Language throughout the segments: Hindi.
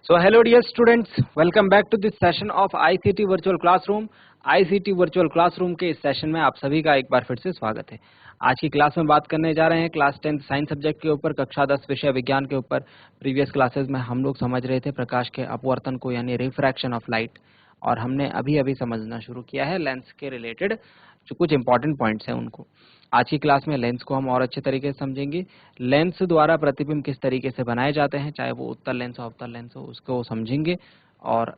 So hello dear students, welcome back to this session of ICT Virtual Classroom. ICT Virtual Classroom के इस सेशन में आप सभी का एक बार फिर से स्वागत है। आज की क्लास में बात करने जा रहे हैं क्लास 10 साइंस सब्जेक्ट के ऊपर, कक्षा 10 विषय विज्ञान के ऊपर। प्रीवियस क्लासेस में हम लोग समझ रहे थे प्रकाश के अपवर्तन को यानी रिफ्रैक्शन ऑफ लाइट, और हमने अभी समझना शुरू किया है लेंस के रिलेटेड जो कुछ इंपॉर्टेंट पॉइंट्स हैं उनको। आज की क्लास में लेंस को हम और अच्छे तरीके से समझेंगे। लेंस द्वारा प्रतिबिंब किस तरीके से बनाए जाते हैं, चाहे वो उत्तल लेंस हो अवतल लेंस हो, उसको समझेंगे। और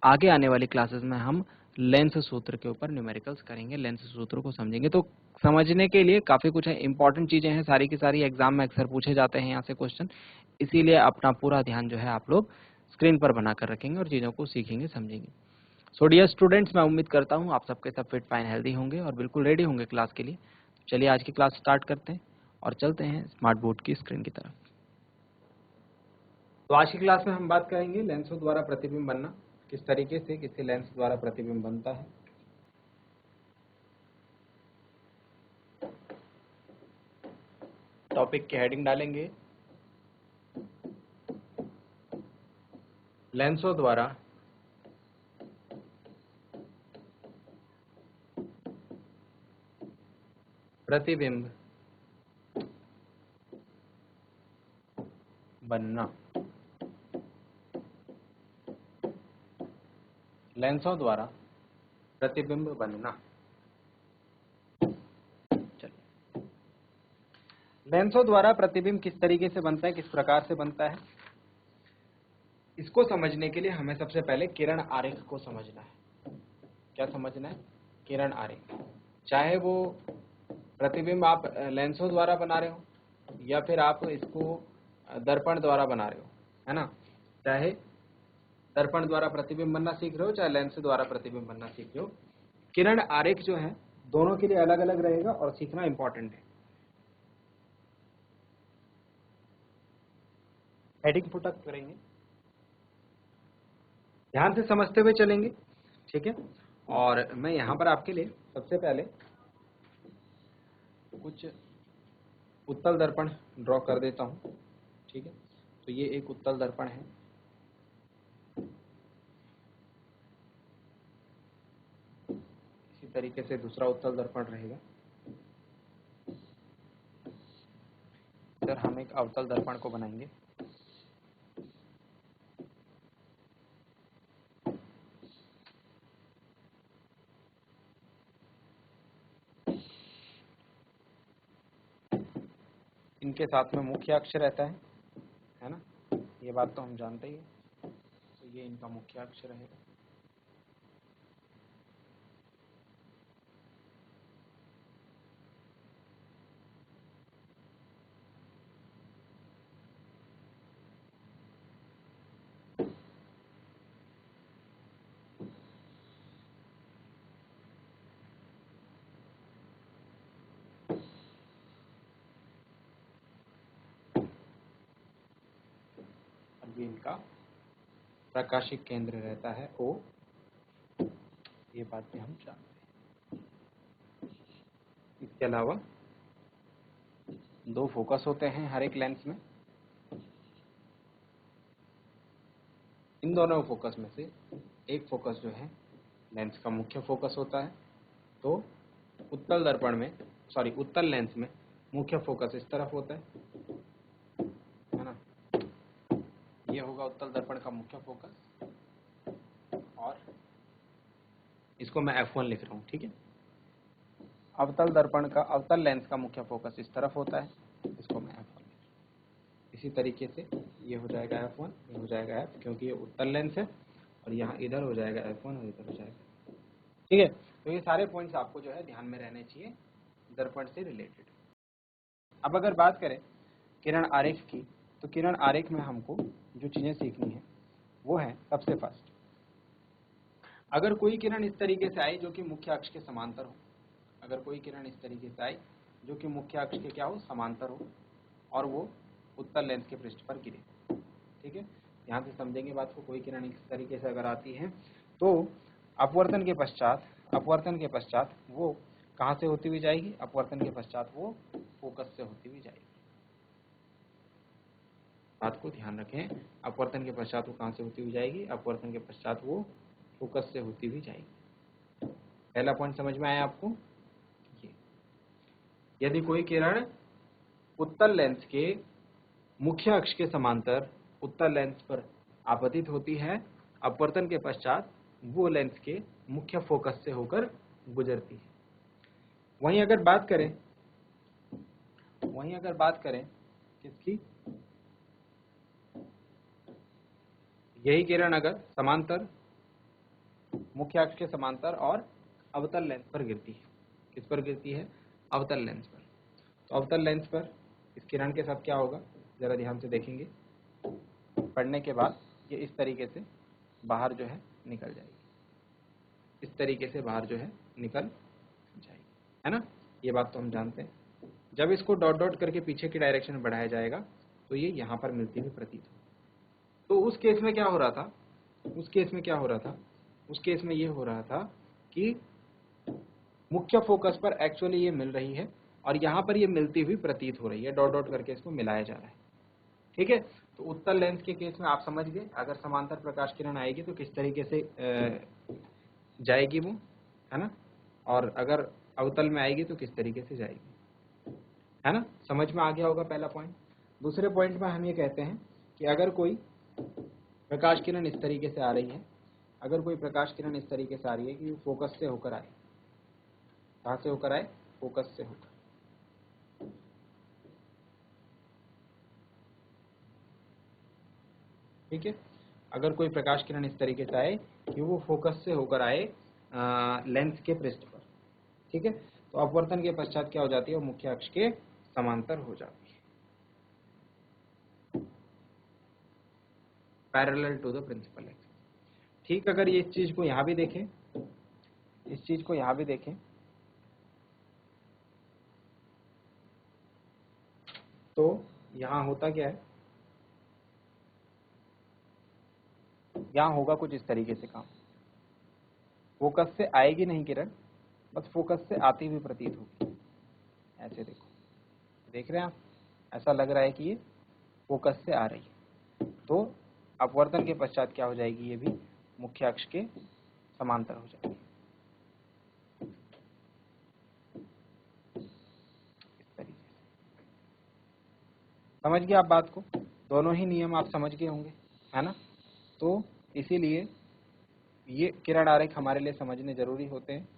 आगे आने वाली क्लासेस में हम लेंस सूत्र के ऊपर न्यूमेरिकल्स करेंगे, लेंस सूत्र को समझेंगे। तो समझने के लिए काफी कुछ है, इंपॉर्टेंट चीजें हैं, सारी की सारी एग्जाम में अक्सर पूछे जाते हैं यहाँ से क्वेश्चन। इसीलिए अपना पूरा ध्यान जो है आप लोग स्क्रीन पर बनाकर रखेंगे और चीजों को सीखेंगे, समझेंगे। सो डियर स्टूडेंट्स, मैं उम्मीद करता हूँ आप सबके सब फिट फाइन हेल्दी होंगे और बिल्कुल रेडी होंगे क्लास के लिए। चलिए आज की क्लास स्टार्ट करते हैं और चलते हैं स्मार्ट बोर्ड की स्क्रीन की तरफ। तो आज की क्लास में हम बात करेंगे लेंसों द्वारा प्रतिबिंब बनना, किस तरीके से किसी लेंस द्वारा प्रतिबिंब बनता है। टॉपिक की हेडिंग डालेंगे लेंसों द्वारा प्रतिबिंब बनना, लेंसों द्वारा प्रतिबिंब बनना। चलिए, लेंसों द्वारा प्रतिबिंब किस तरीके से बनता है, किस प्रकार से बनता है, इसको समझने के लिए हमें सबसे पहले किरण आरेख को समझना है। क्या समझना है? किरण आरेख। चाहे वो प्रतिबिंब आप लेंसों द्वारा बना रहे हो या फिर आप इसको दर्पण द्वारा बना रहे हो, है ना। चाहे दर्पण द्वारा प्रतिबिंब बनना सीख रहे हो, चाहे लेंस द्वारा प्रतिबिंब बनना सीख रहे हो, किरण आरेख जो है दोनों के लिए अलग अलग रहेगा और सीखना इंपॉर्टेंट है। हेडिंग पुटअप करेंगे, ध्यान से समझते हुए चलेंगे, ठीक है। और मैं यहाँ पर आपके लिए सबसे पहले कुछ उत्तल दर्पण ड्रॉ कर देता हूँ, ठीक है। तो ये एक उत्तल दर्पण है। इसी तरीके से दूसरा उत्तल दर्पण रहेगा। फिर हम एक अवतल दर्पण को बनाएंगे। इनके साथ में मुख्य अक्ष रहता है ना, ये बात तो हम जानते ही हैं। तो ये इनका मुख्य अक्ष रहेगा। ये इनका प्रकाशिक केंद्र रहता है O, ये बात भी हम जानते हैं। इसके अलावा दो फोकस होते हैं हर एक लेंस में। इन दोनों फोकस में से एक फोकस जो है लेंस का मुख्य फोकस होता है। तो उत्तल दर्पण में, सॉरी उत्तल लेंस में मुख्य फोकस इस तरफ होता है ना। ये होगा उत्तल दर्पण का मुख्य फोकस और इसको मैं F1 लिख रहा हूँ, ठीक है। अवतल दर्पण का, अवतल लेंस का मुख्य फोकस इस तरफ होता है, इसको मैं F1 लिख रहा हूँ। इसी तरीके से ये हो जाएगा F1, ये हो जाएगा F, क्योंकि ये उत्तल लेंस है, और यहाँ इधर हो जाएगा F1 और इधर हो जाएगा, ठीक है। तो ये सारे पॉइंट्स आपको जो है ध्यान में रहने चाहिए दर्पण से रिलेटेड। अब अगर बात करें किरण आरेख की, तो किरण आरेख में हमको जो चीजें सीखनी है वो है सबसे फर्स्ट, अगर कोई किरण इस तरीके से आई जो कि मुख्य अक्ष के समांतर हो, अगर कोई किरण इस तरीके से आई जो कि मुख्य अक्ष के क्या हो, समांतर हो, और वो उत्तल लेंस के पृष्ठ पर गिरे, ठीक है। ध्यान से समझेंगे बात को। कोई किरण इस तरीके से अगर आती है तो अपवर्तन के पश्चात वो कहाँ से होती हुई जाएगी, अपवर्तन के पश्चात वो फोकस से होती हुई जाएगी। बात को ध्यान रखें। अपवर्तन के पश्चात वो कहाँ से होती हुई जाएगी? अपवर्तन के पश्चात वो फोकस से होती हुई जाएगी। पहला पॉइंट समझ में आया आपको? ये यदि कोई किरण उत्तल लेंस के मुख्य अक्ष के समांतर उत्तल लेंस पर आपतित होती है, अपवर्तन के पश्चात वो लेंस के मुख्य फोकस से होकर गुजरती है। वहीं अगर बात करें किसकी? यही किरण अगर समांतर मुख्य अक्ष के समांतर और अवतल लेंस पर गिरती है, किस पर गिरती है? अवतल लेंस पर। तो अवतल लेंस पर इस किरण के साथ क्या होगा, जरा ध्यान से देखेंगे। पढ़ने के बाद ये इस तरीके से बाहर जो है निकल जाएगी, इस तरीके से बाहर जो है निकल जाएगी, है ना? ये बात तो हम जानते हैं। जब इसको डॉट डॉट करके पीछे की डायरेक्शन में बढ़ाया जाएगा तो ये यहाँ पर मिलती हुई प्रतीत हो। तो उस केस में क्या हो रहा था? उस केस में ये हो रहा था कि मुख्य फोकस पर एक्चुअली ये मिल रही है और यहाँ पर ये मिलती हुई प्रतीत हो रही है, डॉट डॉट करके इसको मिलाया जा रहा है। ठीक है, तो उत्तल लेंस के केस में आप समझ गए, अगर समांतर प्रकाश किरण आएगी तो किस तरीके से जाएगी वो, है ना? और अगर अवतल में आएगी तो किस तरीके से जाएगी, है ना? समझ में आ गया होगा पहला पॉइंट। दूसरे पॉइंट में हम ये कहते हैं कि अगर कोई प्रकाश किरण इस तरीके से आ रही है, अगर कोई प्रकाश किरण इस तरीके से आ रही है कि वो फोकस से होकर आए, कहाँ से होकर आए? फोकस से होकर। ठीक है, अगर कोई प्रकाश किरण इस तरीके से आए कि वो फोकस से होकर आए लेंस के पृष्ठ पर, ठीक है, तो अपवर्तन के पश्चात क्या हो जाती है? वो मुख्य अक्ष के समांतर हो जाती है, parallel to the principal axis. ठीक, अगर ये इस चीज को यहां भी देखें, तो यहां होता क्या है? यहां होगा कुछ इस तरीके से काम, फोकस से आएगी नहीं किरण, बस फोकस से आती हुई प्रतीत होगी। ऐसे देखो, देख रहे हैं आप? ऐसा लग रहा है कि ये फोकस से आ रही है। तो अपवर्तन के पश्चात क्या हो जाएगी? ये भी मुख्य अक्ष के समांतर हो जाएगी, इस तरीके से। समझ गए आप बात को? दोनों ही नियम आप समझ गए होंगे, है ना? तो इसीलिए ये किरण आरेख हमारे लिए समझने जरूरी होते हैं।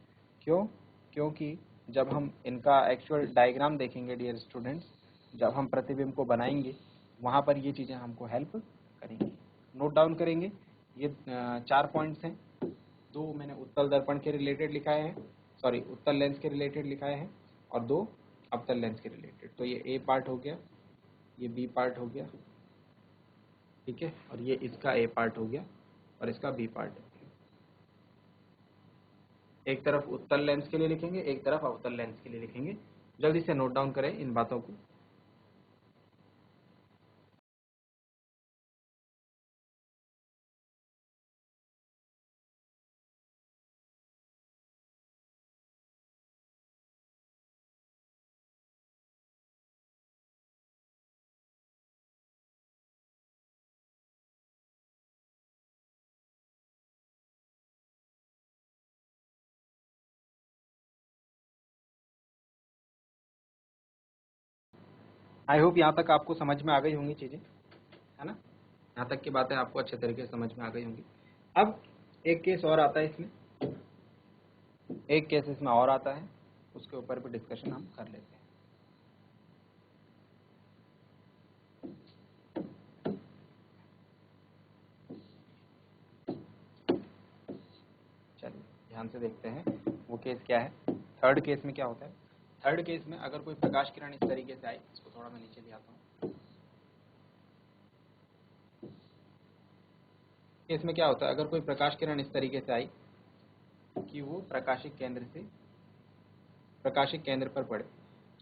क्यों? क्योंकि जब हम इनका एक्चुअल डायग्राम देखेंगे डियर स्टूडेंट्स, जब हम प्रतिबिंब को बनाएंगे, वहाँ पर ये चीज़ें हमको हेल्प करेंगी। नोट डाउन करेंगे, ये 4 पॉइंट्स हैं। 2 मैंने उत्तल दर्पण के रिलेटेड लिखाए हैं, सॉरी उत्तल लेंस के रिलेटेड लिखाए हैं, और 2 अवतल लेंस के रिलेटेड। तो ये ए पार्ट हो गया, ये बी पार्ट हो गया, ठीक है, और ये इसका ए पार्ट हो गया और इसका बी पार्ट हो गया। एक तरफ उत्तल लेंस के लिए लिखेंगे, एक तरफ अवतल लेंस के लिए लिखेंगे। जल्दी से नोट डाउन करें इन बातों को। आई होप यहाँ तक आपको समझ में आ गई होंगी चीज़ें, है ना? यहाँ तक की बातें आपको अच्छे तरीके से समझ में आ गई होंगी। अब एक केस और आता है इसमें, एक केस इसमें और आता है, उसके ऊपर भी डिस्कशन हम कर लेते हैं। चलिए ध्यान से देखते हैं वो केस क्या है। थर्ड केस में क्या होता है? थर्ड केस में अगर कोई प्रकाश किरण इस तरीके से आई, इसको थोड़ा मैं नीचे ले आता हूँ। केस में क्या होता है? अगर कोई प्रकाश किरण इस तरीके से आई कि वो प्रकाशिक केंद्र पर पड़े,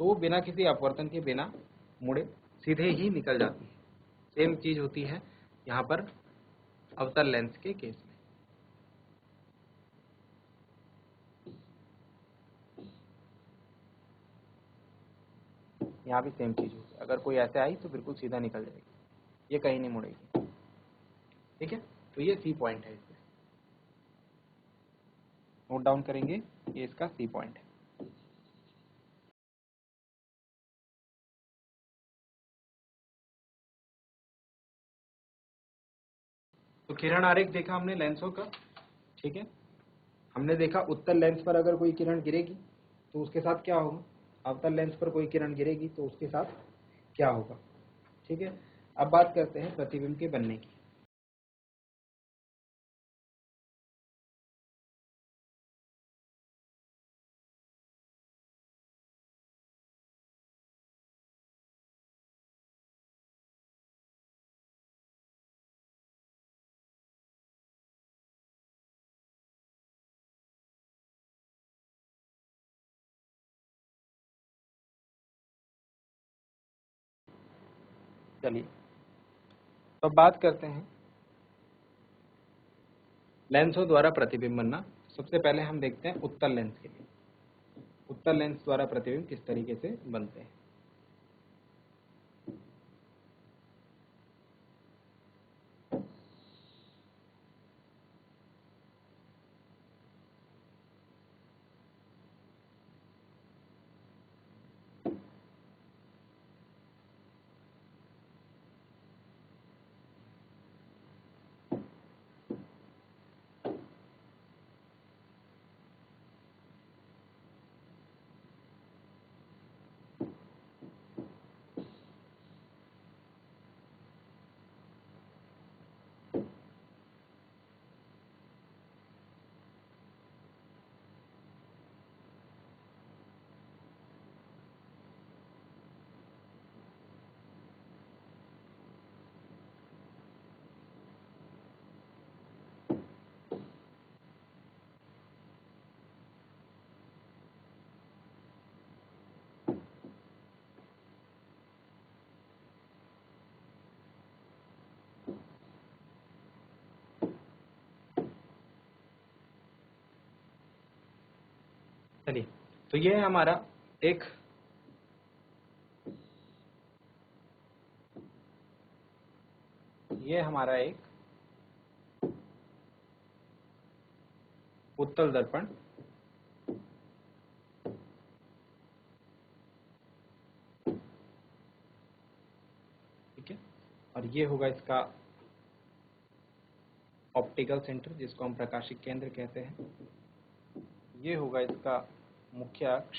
तो वो बिना किसी अपवर्तन के, बिना मुड़े सीधे ही निकल जाती है। सेम चीज होती है यहाँ पर अवतल लेंस के केस में। यहाँ भी सेम चीज होती है, अगर कोई ऐसे आई तो बिल्कुल सीधा निकल जाएगी। ये कहीं नहीं मुड़ेगी। ठीक है, तो ये सी पॉइंट है, इसमें नोट डाउन करेंगे, ये इसका सी पॉइंट है। तो किरण आरेख देखा हमने लेंसों का। ठीक है, हमने देखा उत्तल लेंस पर अगर कोई किरण गिरेगी तो उसके साथ क्या होगा, अवतल लेंस पर कोई किरण गिरेगी तो उसके साथ क्या होगा। ठीक है, अब बात करते हैं प्रतिबिंब के बनने की। चलिए, तो अब बात करते हैं लेंसों द्वारा प्रतिबिंब बनना। सबसे पहले हम देखते हैं उत्तल लेंस के लिए, उत्तल लेंस द्वारा प्रतिबिंब किस तरीके से बनते हैं। चलिए, तो ये है हमारा एक उत्तल दर्पण। ठीक है, और ये होगा इसका ऑप्टिकल सेंटर, जिसको हम प्रकाशिक केंद्र कहते हैं। ये होगा इसका मुख्य अक्ष,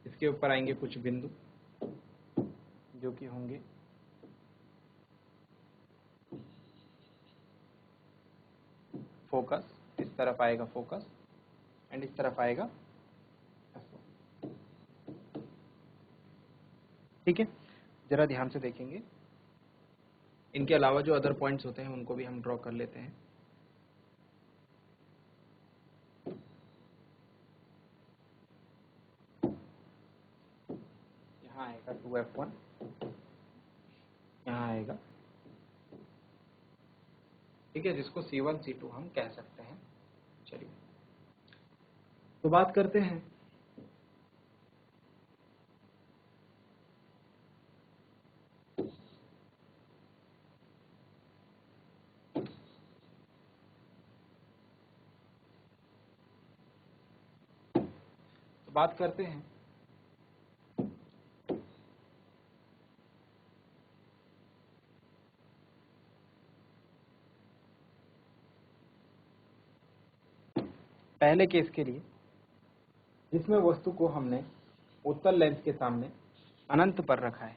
इसके ऊपर आएंगे कुछ बिंदु जो कि होंगे फोकस, इस तरफ आएगा फोकस एंड इस तरफ आएगा। ठीक है, जरा ध्यान से देखेंगे, इनके अलावा जो अदर पॉइंट्स होते हैं उनको भी हम ड्रॉ कर लेते हैं। यहाँ आएगा 2F1, यहाँ आएगा, ठीक है, जिसको C1 C2 हम कह सकते हैं। चलिए, तो बात करते हैं पहले केस के लिए, जिसमें वस्तु को हमने उत्तल लेंस के सामने अनंत पर रखा है।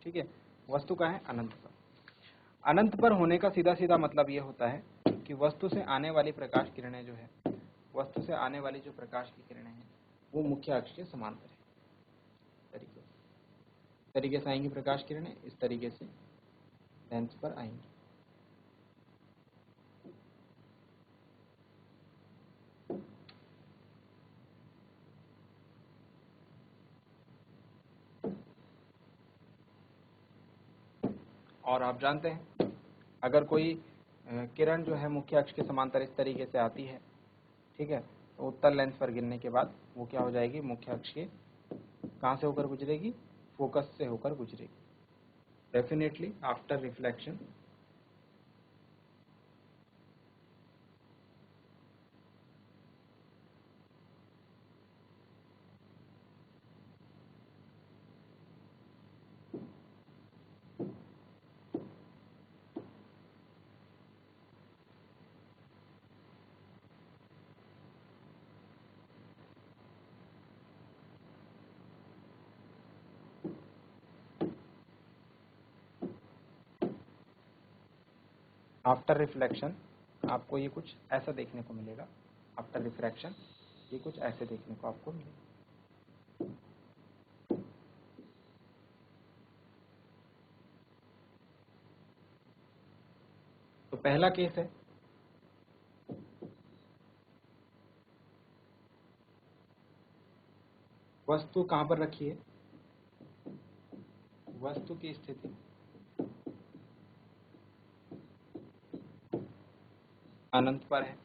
ठीक है, वस्तु का है अनंत पर। अनंत पर होने का सीधा सीधा मतलब ये होता है कि वस्तु से आने वाली प्रकाश किरणें जो है, वस्तु से आने वाली जो प्रकाश की किरणें हैं वो मुख्य अक्ष के समांतर है। तरीके से आएंगी प्रकाश किरणें, इस तरीके से लेंस पर आएंगी। और आप जानते हैं, अगर कोई किरण जो है मुख्य अक्ष के समांतर इस तरीके से आती है, ठीक है, तो उत्तल लेंस पर गिरने के बाद वो क्या हो जाएगी, मुख्य अक्ष के कहाँ से होकर गुजरेगी? फोकस से होकर गुजरेगी। Definitely after reflection after reflection आपको ये कुछ ऐसा देखने को मिलेगा। आफ्टर रिफ्रैक्शन ये कुछ ऐसे देखने को आपको मिलेगा। तो पहला केस है, वस्तु कहां पर रखी है? वस्तु की स्थिति अनंत पर है।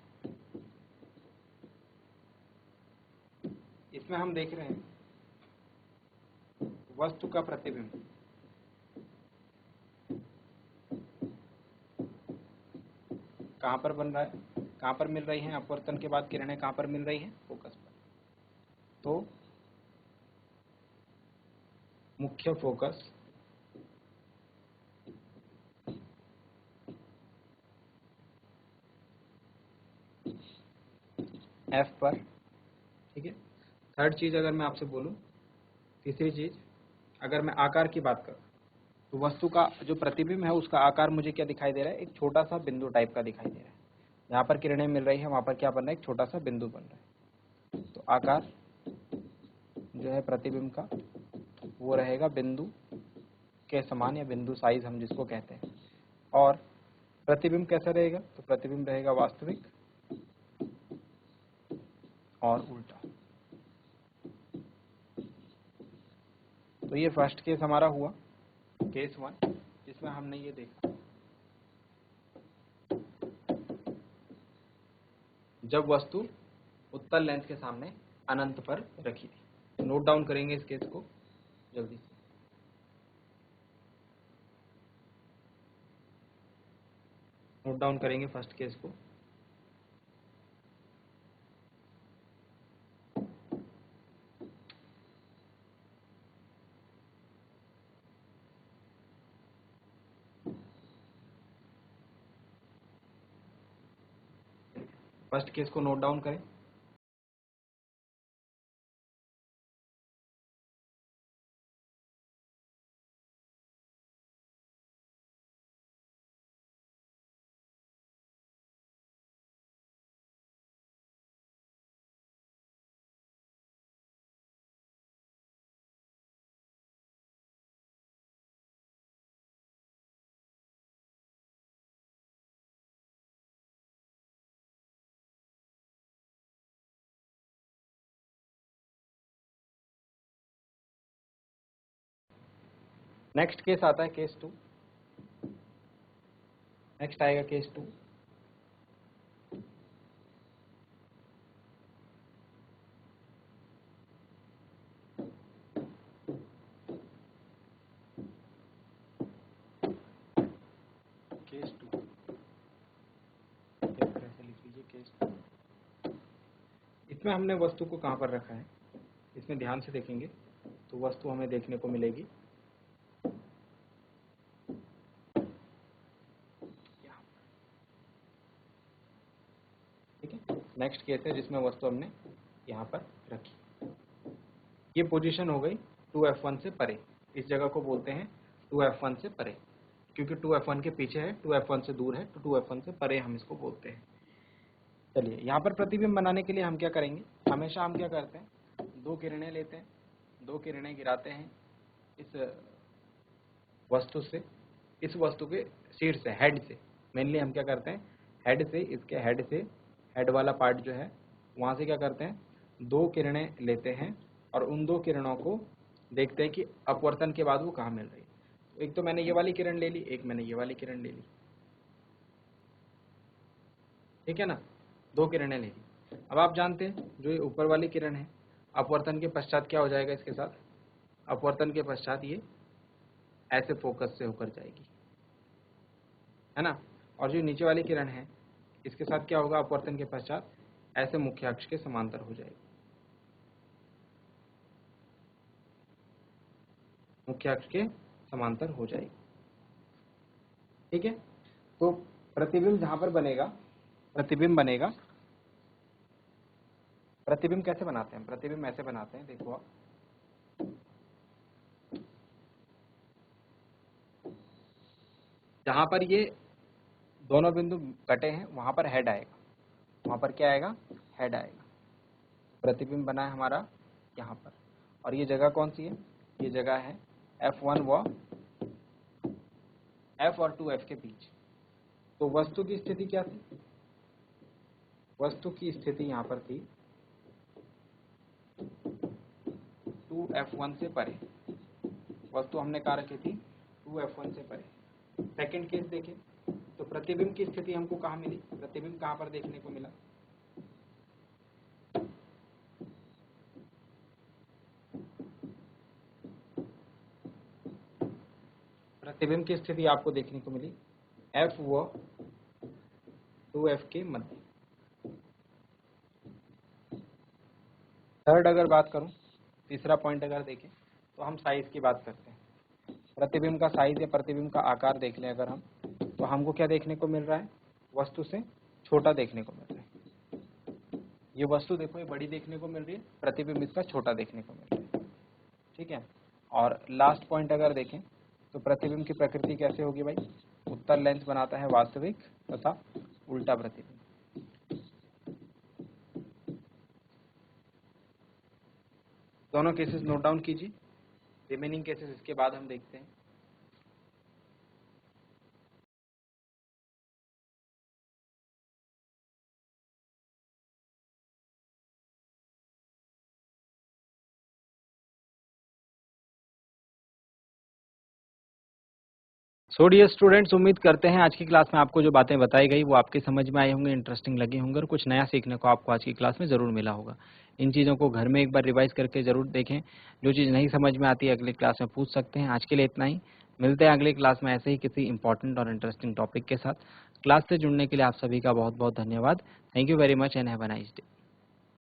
इसमें हम देख रहे हैं वस्तु का प्रतिबिंब कहां पर बन रहा है, कहां पर मिल रही हैं? अपवर्तन के बाद किरणें कहां पर मिल रही हैं? फोकस पर। तो मुख्य फोकस एफ पर, ठीक है। थर्ड चीज अगर मैं आपसे बोलूं, तीसरी चीज अगर मैं आकार की बात करूं, तो वस्तु का जो प्रतिबिंब है उसका आकार मुझे क्या दिखाई दे रहा है? एक छोटा सा बिंदु टाइप का दिखाई दे रहा है। जहां पर किरणें मिल रही है वहां पर क्या बन रहा है? एक छोटा सा बिंदु बन रहा है। तो आकार जो है प्रतिबिंब का वो रहेगा बिंदु के समान, या बिंदु साइज हम जिसको कहते हैं। और प्रतिबिंब कैसा रहेगा? तो प्रतिबिंब रहेगा वास्तविक और उल्टा। तो ये फर्स्ट केस हमारा हुआ, केस 1, जिसमें हमने ये देखा जब वस्तु उत्तल लेंस के सामने अनंत पर रखी थी। नोट डाउन करेंगे इस केस को जल्दी से। नोट डाउन करेंगे फर्स्ट केस को। फर्स्ट केस को नोट डाउन करें। नेक्स्ट केस आता है केस 2। नेक्स्ट आएगा केस 2। केस 2 इस तरह से लिख लीजिए, केस 2। इसमें हमने वस्तु को कहां पर रखा है? इसमें ध्यान से देखेंगे तो वस्तु हमें देखने को मिलेगी यहाँ, ठीक है। नेक्स्ट केस है जिसमें वस्तु हमने यहाँ पर रखी। ये पोजीशन हो गई 2f1 से परे। इस जगह को बोलते हैं 2f1 से परे, क्योंकि 2f1 के पीछे है, 2f1 से दूर है, तो 2f1 से परे हम इसको बोलते हैं। चलिए, यहाँ पर प्रतिबिंब बनाने के लिए हम क्या करेंगे? हमेशा हम क्या करते हैं? दो किरणें लेते हैं, दो किरणें गिराते हैं इस वस्तु से, इस वस्तु के शीर्ष से, हेड से। मेनली हम क्या करते हैं? हेड से, इसके हेड से, हेड वाला पार्ट जो है वहां से क्या करते हैं? दो किरणें लेते हैं और उन दो किरणों को देखते हैं कि अपवर्तन के बाद वो कहाँ मिल रही है। तो एक तो मैंने ये वाली किरण ले ली, एक मैंने ये वाली किरण ले ली, ठीक है ना। दो किरणें ले ली। अब आप जानते हैं जो ये ऊपर वाली किरण है, अपवर्तन के पश्चात क्या हो जाएगा इसके साथ? अपवर्तन के पश्चात ये ऐसे फोकस से होकर जाएगी, है ना। और जो नीचे वाली किरण है इसके साथ क्या होगा, अपवर्तन के पश्चात ऐसे मुख्य अक्ष के समांतर हो जाएगी, मुख्य अक्ष के समांतर हो जाएगी। ठीक है, तो प्रतिबिंब जहां पर बनेगा, प्रतिबिंब बनेगा, प्रतिबिंब कैसे बनाते हैं, प्रतिबिंब ऐसे बनाते हैं, देखो आप, जहां पर ये दोनों बिंदु कटे हैं वहां पर हेड आएगा, वहां पर क्या आएगा, हेड आएगा। प्रतिबिंब बना है हमारा यहाँ पर, और ये जगह कौन सी है, ये जगह है F1 व F और 2F के बीच। तो वस्तु की स्थिति क्या थी, वस्तु की स्थिति यहाँ पर थी 2F1 से परे, वस्तु हमने कहा रखी थी 2F1 से परे। सेकंड केस देखें तो प्रतिबिंब की स्थिति हमको कहाँ मिली, प्रतिबिंब कहाँ पर देखने को मिला, प्रतिबिंब की स्थिति आपको देखने को मिली F व 2F के मध्य। थर्ड अगर बात करूं, तीसरा पॉइंट अगर देखें तो हम साइज की बात करते हैं। प्रतिबिंब का साइज या प्रतिबिंब का आकार देख लें अगर हम, तो हमको क्या देखने को मिल रहा है, वस्तु से छोटा देखने को मिल रहा है। ये वस्तु देखो ये बड़ी देखने को मिल रही है, प्रतिबिंब इसका छोटा देखने को मिल रहा है। ठीक है, और लास्ट पॉइंट अगर देखें तो प्रतिबिंब की प्रकृति कैसे होगी भाई, उत्तल लेंस बनाता है वास्तविक तथा उल्टा प्रतिबिंब। दोनों केसेस नोट डाउन कीजिए, रिमेनिंग केसेस इसके बाद हम देखते हैं। सो डियर स्टूडेंट्स, उम्मीद करते हैं आज की क्लास में आपको जो बातें बताई गई वो आपके समझ में आई होंगी, इंटरेस्टिंग लगी होंगी और कुछ नया सीखने को आपको आज की क्लास में ज़रूर मिला होगा। इन चीज़ों को घर में एक बार रिवाइज करके ज़रूर देखें, जो चीज़ नहीं समझ में आती है अगली क्लास में पूछ सकते हैं। आज के लिए इतना ही, मिलते हैं अगली क्लास में ऐसे ही किसी इंपॉर्टेंट और इंटरेस्टिंग टॉपिक के साथ। क्लास से जुड़ने के लिए आप सभी का बहुत बहुत धन्यवाद। Thank you very much and have a nice day.